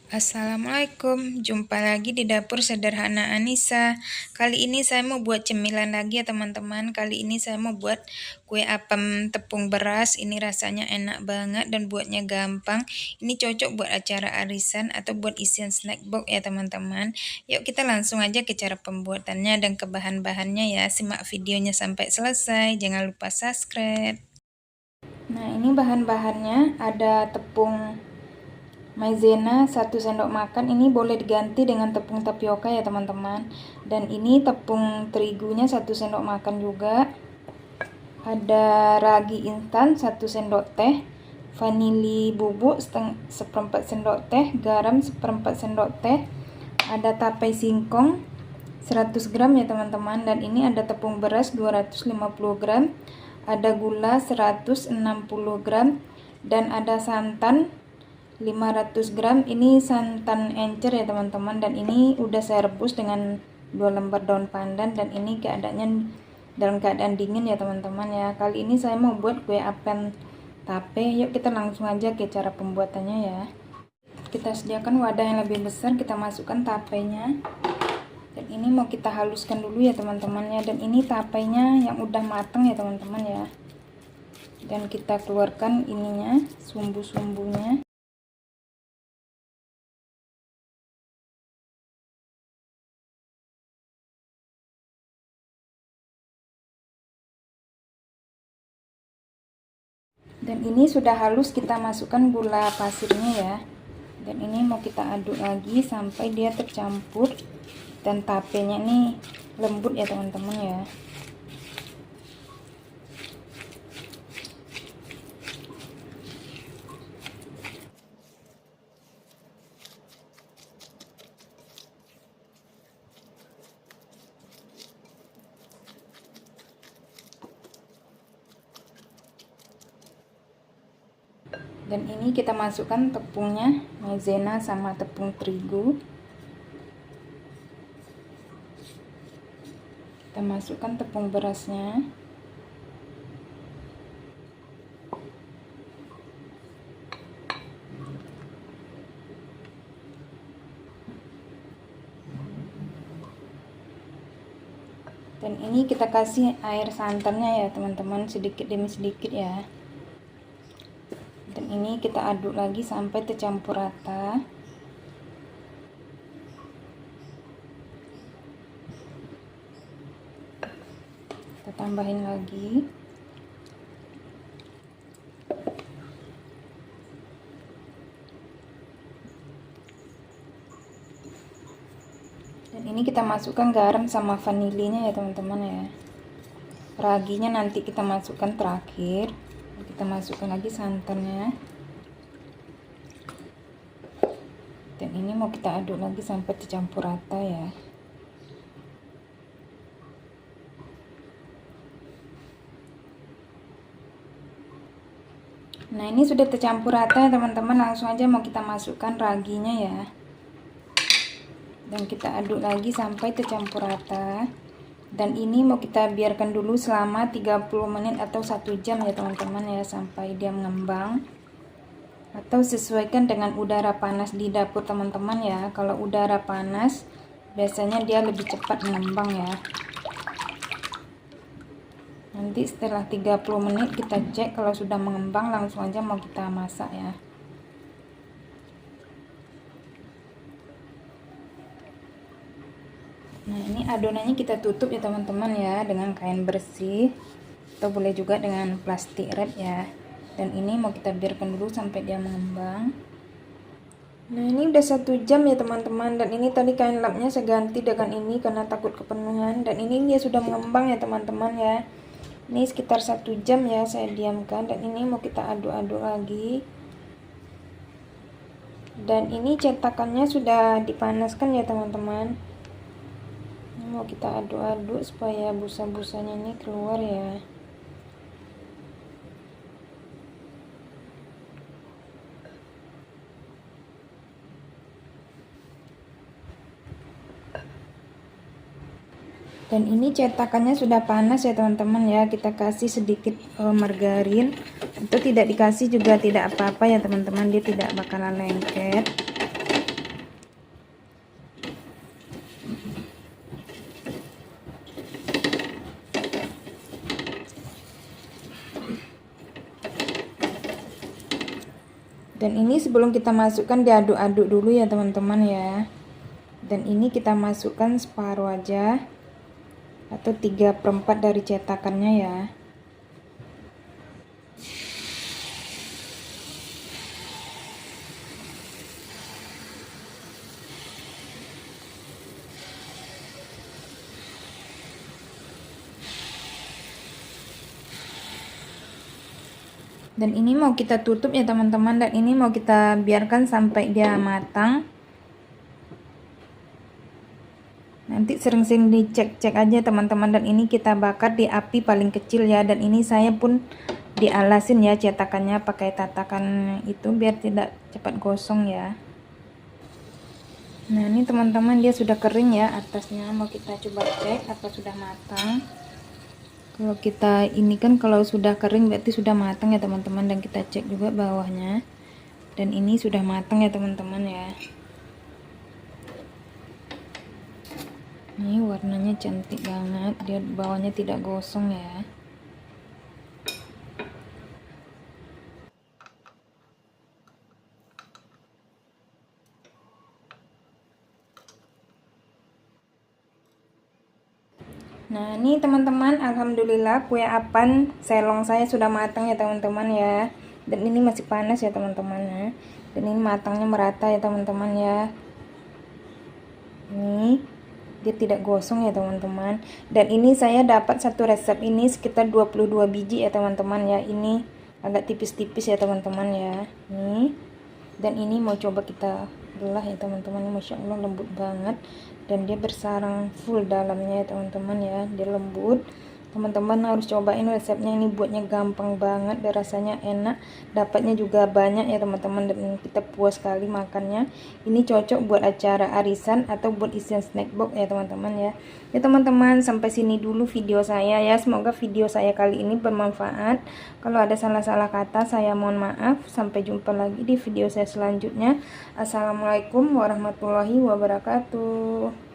Assalamualaikum, jumpa lagi di dapur sederhana Anissa. Kali ini saya mau buat cemilan lagi ya teman-teman. Kali ini saya mau buat kue apem tepung beras. Ini rasanya enak banget dan buatnya gampang. Ini cocok buat acara arisan atau buat isian snack box ya teman-teman. Yuk kita langsung aja ke cara pembuatannya dan ke bahan-bahannya ya. Simak videonya sampai selesai. Jangan lupa subscribe. Nah, ini bahan-bahannya ada tepung maizena 1 sendok makan, ini boleh diganti dengan tepung tapioka ya teman-teman. Dan ini tepung terigunya 1 sendok makan juga. Ada ragi instan 1 sendok teh, vanili bubuk seperempat sendok teh, garam seperempat sendok teh, ada tape singkong 100 gram ya teman-teman. Dan ini ada tepung beras 250 gram, ada gula 160 gram, dan ada santan 500 gram. Ini santan encer ya teman-teman, dan ini udah saya rebus dengan 2 lembar daun pandan, dan ini keadaannya dalam keadaan dingin ya teman-teman ya. Kali ini saya mau buat kue apem tape. Yuk kita langsung aja ke cara pembuatannya ya. Kita sediakan wadah yang lebih besar, kita masukkan tapenya, dan ini mau kita haluskan dulu ya teman-teman ya. Dan ini tapenya yang udah matang ya teman-teman ya, dan kita keluarkan ininya, sumbu-sumbunya. Dan ini sudah halus, kita masukkan gula pasirnya ya. Dan ini mau kita aduk lagi sampai dia tercampur dan tapenya ini lembut ya teman-teman ya. Dan ini kita masukkan tepungnya, maizena sama tepung terigu. Kita masukkan tepung berasnya. Dan ini kita kasih air santannya ya teman-teman, sedikit demi sedikit ya. Dan ini kita aduk lagi sampai tercampur rata. Kita tambahin lagi. Dan ini kita masukkan garam sama vanilinya ya teman-teman ya. Raginya nanti kita masukkan terakhir. Kita masukkan lagi santannya, dan ini mau kita aduk lagi sampai tercampur rata ya. Nah, ini sudah tercampur rata teman-teman, langsung aja mau kita masukkan raginya ya, dan kita aduk lagi sampai tercampur rata. Dan ini mau kita biarkan dulu selama 30 menit atau 1 jam ya teman-teman ya, sampai dia mengembang. Atau sesuaikan dengan udara panas di dapur teman-teman ya. Kalau udara panas biasanya dia lebih cepat mengembang ya. Nanti setelah 30 menit kita cek, kalau sudah mengembang langsung aja mau kita masak ya. Nah, ini adonannya kita tutup ya teman-teman ya, dengan kain bersih atau boleh juga dengan plastik wrap ya. Dan ini mau kita biarkan dulu sampai dia mengembang. Nah, ini udah 1 jam ya teman-teman, dan ini tadi kain lapnya saya ganti dengan ini karena takut kepenuhan. Dan ini dia sudah mengembang ya teman-teman ya. Ini sekitar 1 jam ya saya diamkan, dan ini mau kita aduk-aduk lagi. Dan ini cetakannya sudah dipanaskan ya teman-teman. Mau kita aduk-aduk supaya busa-busanya ini keluar ya. Dan ini cetakannya sudah panas ya teman-teman ya. Kita kasih sedikit margarin, itu tidak dikasih juga tidak apa-apa ya teman-teman, dia tidak bakalan lengket. Dan ini sebelum kita masukkan diaduk-aduk dulu ya teman-teman ya. Dan ini kita masukkan separuh aja atau 3/4 dari cetakannya ya. Dan ini mau kita tutup ya teman-teman, dan ini mau kita biarkan sampai dia matang. Nanti sering-sering dicek-cek aja teman-teman, dan ini kita bakar di api paling kecil ya. Dan ini saya pun dialasin ya cetakannya pakai tatakan itu biar tidak cepat gosong ya. Nah ini teman-teman dia sudah kering ya atasnya, mau kita coba cek apa sudah matang. Kalau kita ini kan kalau sudah kering berarti sudah matang ya teman-teman, dan kita cek juga bawahnya. Dan ini sudah matang ya teman-teman ya. Ini warnanya cantik banget, dia bawahnya tidak gosong ya. Nah ini teman-teman, alhamdulillah kue apan selong saya sudah matang ya teman-teman ya. Dan ini masih panas ya teman-teman ya. Dan ini matangnya merata ya teman-teman ya. Ini dia tidak gosong ya teman-teman. Dan ini saya dapat satu resep ini sekitar 22 biji ya teman-teman ya. Ini agak tipis-tipis ya teman-teman ya. Nih. Dan ini mau coba kita belah ya teman-teman. Masya Allah lembut banget, dan dia bersarang full dalamnya ya teman-teman ya. Dia lembut, teman-teman harus cobain resepnya, ini buatnya gampang banget dan rasanya enak, dapatnya juga banyak ya teman-teman, dan kita puas sekali makannya. Ini cocok buat acara arisan atau buat isian snack box ya teman-teman ya. Ya teman-teman, sampai sini dulu video saya ya. Semoga video saya kali ini bermanfaat. Kalau ada salah-salah kata saya mohon maaf. Sampai jumpa lagi di video saya selanjutnya. Assalamualaikum warahmatullahi wabarakatuh.